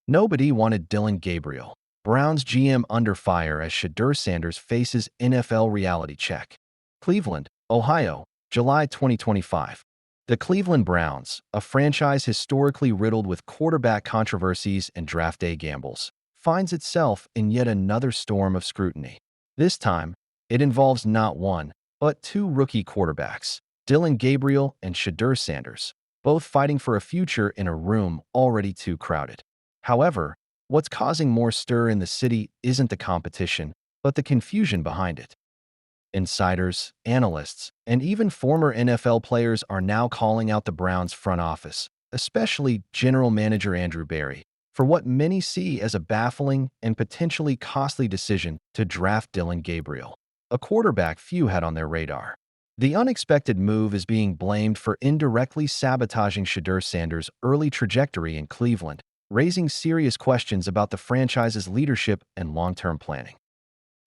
Nobody wanted Dillon Gabriel, Browns GM, under fire as Shadur Sanders faces NFL reality check. Cleveland, Ohio, July 2025. The Cleveland Browns, a franchise historically riddled with quarterback controversies and draft day gambles, finds itself in yet another storm of scrutiny. This time, it involves not one, but two rookie quarterbacks, Dillon Gabriel and Shadur Sanders, both fighting for a future in a room already too crowded. However, what's causing more stir in the city isn't the competition, but the confusion behind it. Insiders, analysts, and even former NFL players are now calling out the Browns' front office, especially General Manager Andrew Berry, for what many see as a baffling and potentially costly decision to draft Dillon Gabriel, a quarterback few had on their radar. The unexpected move is being blamed for indirectly sabotaging Shadur Sanders' early trajectory in Cleveland, raising serious questions about the franchise's leadership and long-term planning.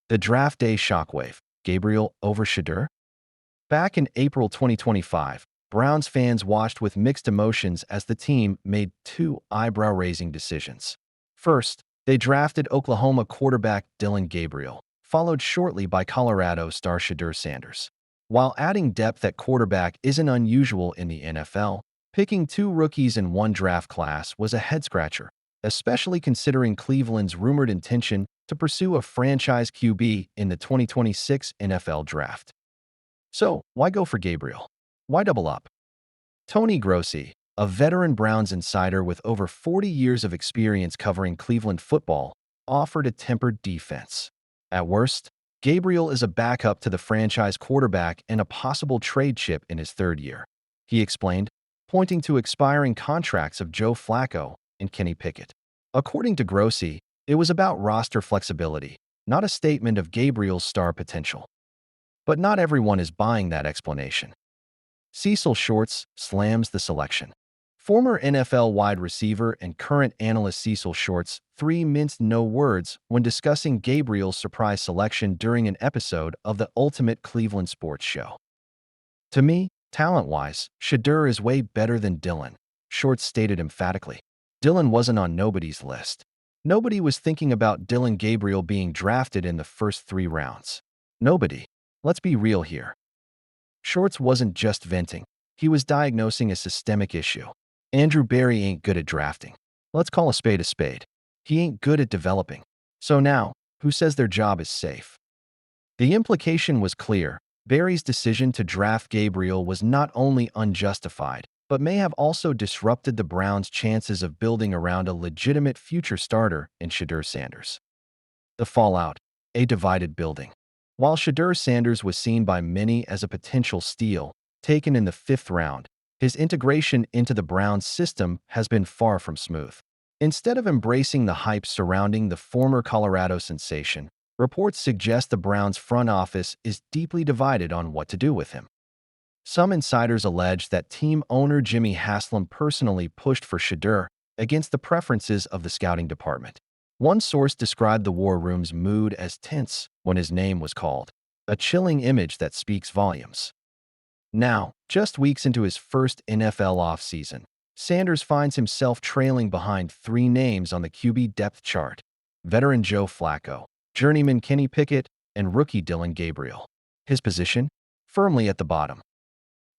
The draft day shockwave: Gabriel over Shedeur? Back in April 2025, Browns fans watched with mixed emotions as the team made two eyebrow-raising decisions. First, they drafted Oklahoma quarterback Dillon Gabriel, followed shortly by Colorado star Shadur Sanders. While adding depth at quarterback isn't unusual in the NFL, picking two rookies in one draft class was a head-scratcher, especially considering Cleveland's rumored intention to pursue a franchise QB in the 2026 NFL Draft. So, why go for Gabriel? Why double up? Tony Grossi, a veteran Browns insider with over 40 years of experience covering Cleveland football, offered a tempered defense. At worst, Gabriel is a backup to the franchise quarterback and a possible trade chip in his third year, he explained, pointing to expiring contracts of Joe Flacco and Kenny Pickett. According to Grossi, it was about roster flexibility, not a statement of Gabriel's star potential. But not everyone is buying that explanation. Cecil Shorts slams the selection. Former NFL wide receiver and current analyst Cecil Shorts minced no words when discussing Gabriel's surprise selection during an episode of the Ultimate Cleveland Sports Show. "To me, talent-wise, Shedeur is way better than Dillon," Shorts stated emphatically. Dillon wasn't on nobody's list. Nobody was thinking about Dillon Gabriel being drafted in the first 3 rounds. Nobody. Let's be real here. Shorts wasn't just venting. He was diagnosing a systemic issue. Andrew Berry ain't good at drafting. Let's call a spade a spade. He ain't good at developing. So now, who says their job is safe? The implication was clear. Berry's decision to draft Gabriel was not only unjustified, but may have also disrupted the Browns' chances of building around a legitimate future starter in Shadur Sanders. The fallout: a divided building. While Shadur Sanders was seen by many as a potential steal, taken in the 5th round, his integration into the Browns' system has been far from smooth. Instead of embracing the hype surrounding the former Colorado sensation, reports suggest the Browns' front office is deeply divided on what to do with him. Some insiders allege that team owner Jimmy Haslam personally pushed for Shedeur against the preferences of the scouting department. One source described the war room's mood as tense when his name was called, a chilling image that speaks volumes. Now, just weeks into his first NFL offseason, Sanders finds himself trailing behind 3 names on the QB depth chart: veteran Joe Flacco, journeyman Kenny Pickett, and rookie Dillon Gabriel. His position? Firmly at the bottom.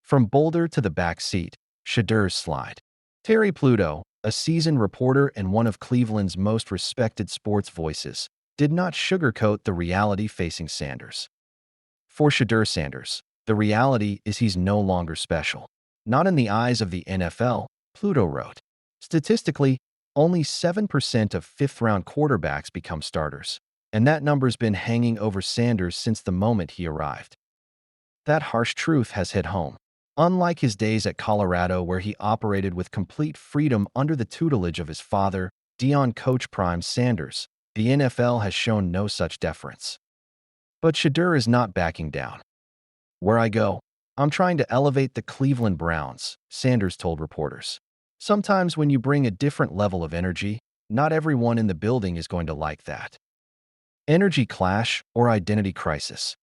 From Boulder to the back seat, Shedeur's slide. Terry Pluto, a seasoned reporter and one of Cleveland's most respected sports voices, did not sugarcoat the reality facing Sanders. For Shadur Sanders, the reality is he's no longer special. Not in the eyes of the NFL, Pluto wrote. Statistically, only 7% of 5th-round quarterbacks become starters, and that number's been hanging over Sanders since the moment he arrived. That harsh truth has hit home. Unlike his days at Colorado, where he operated with complete freedom under the tutelage of his father, Deion Coach Prime Sanders, the NFL has shown no such deference. But Shedeur is not backing down. "Where I go, I'm trying to elevate the Cleveland Browns," Sanders told reporters. "Sometimes when you bring a different level of energy, not everyone in the building is going to like that." Energy clash or identity crisis.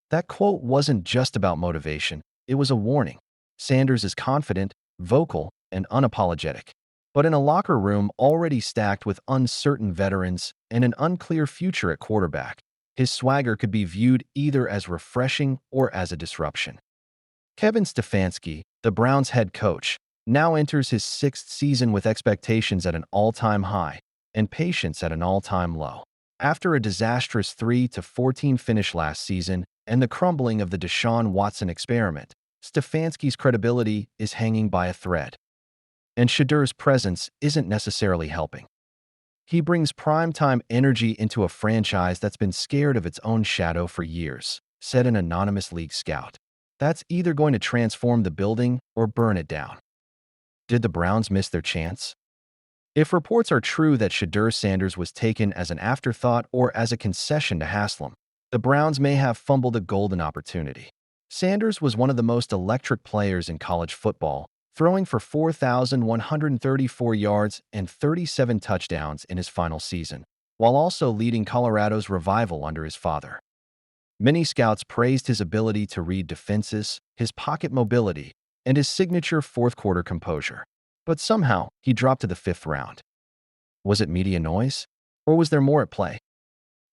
That quote wasn't just about motivation. It was a warning. Sanders is confident, vocal, and unapologetic. But in a locker room already stacked with uncertain veterans and an unclear future at quarterback, his swagger could be viewed either as refreshing or as a disruption. Kevin Stefanski, the Browns' head coach, now enters his sixth season with expectations at an all-time high and patience at an all-time low. After a disastrous 3-14 finish last season and the crumbling of the Deshaun Watson experiment, Stefanski's credibility is hanging by a thread. And Shedeur's presence isn't necessarily helping. He brings primetime energy into a franchise that's been scared of its own shadow for years, said an anonymous league scout. That's either going to transform the building or burn it down. Did the Browns miss their chance? If reports are true that Shadur Sanders was taken as an afterthought or as a concession to Haslam, the Browns may have fumbled a golden opportunity. Sanders was one of the most electric players in college football, throwing for 4,134 yards and 37 touchdowns in his final season, while also leading Colorado's revival under his father. Many scouts praised his ability to read defenses, his pocket mobility, and his signature fourth-quarter composure. But somehow, he dropped to the fifth round. Was it media noise? Or was there more at play?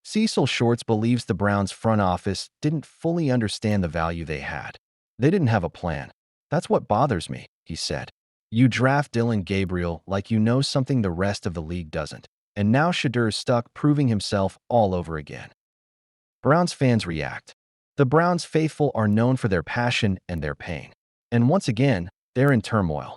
Cecil Shorts believes the Browns' front office didn't fully understand the value they had. They didn't have a plan. That's what bothers me, he said. You draft Dillon Gabriel like you know something the rest of the league doesn't, and now Shedeur's stuck proving himself all over again. Browns fans react. The Browns faithful are known for their passion and their pain. And once again, they're in turmoil.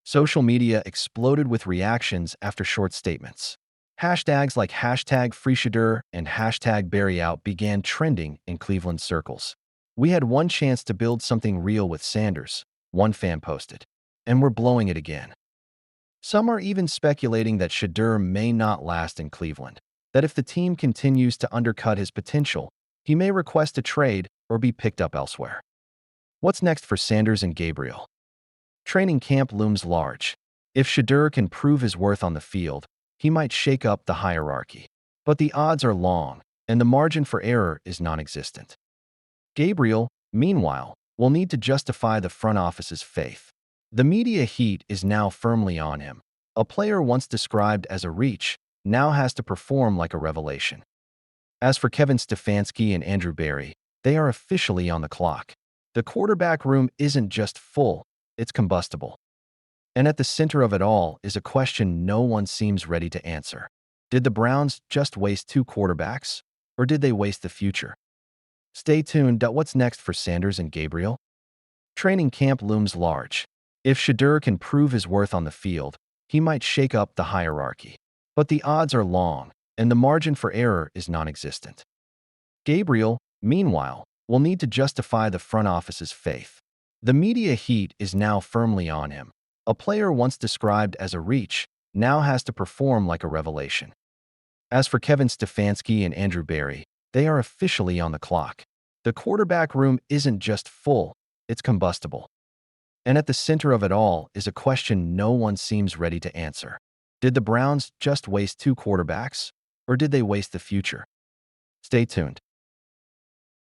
Social media exploded with reactions after Short's statements. Hashtags like #FreeShedeur and #BuryOut began trending in Cleveland circles. We had one chance to build something real with Sanders, one fan posted, and we're blowing it again. Some are even speculating that Shedeur may not last in Cleveland, that if the team continues to undercut his potential, he may request a trade or be picked up elsewhere. What's next for Sanders and Gabriel? Training camp looms large. If Shedeur can prove his worth on the field, he might shake up the hierarchy. But the odds are long, and the margin for error is non-existent. Gabriel, meanwhile, will need to justify the front office's faith. The media heat is now firmly on him. A player once described as a reach now has to perform like a revelation. As for Kevin Stefanski and Andrew Berry, they are officially on the clock. The quarterback room isn't just full, it's combustible. And at the center of it all is a question no one seems ready to answer. Did the Browns just waste two quarterbacks, or did they waste the future? Stay tuned. What's next for Sanders and Gabriel? Training camp looms large. If Shedeur can prove his worth on the field, he might shake up the hierarchy. But the odds are long, and the margin for error is non-existent. Gabriel, meanwhile, will need to justify the front office's faith. The media heat is now firmly on him. A player once described as a reach now has to perform like a revelation. As for Kevin Stefanski and Andrew Berry, they are officially on the clock. The quarterback room isn't just full, it's combustible. And at the center of it all is a question no one seems ready to answer. Did the Browns just waste two quarterbacks, or did they waste the future? Stay tuned.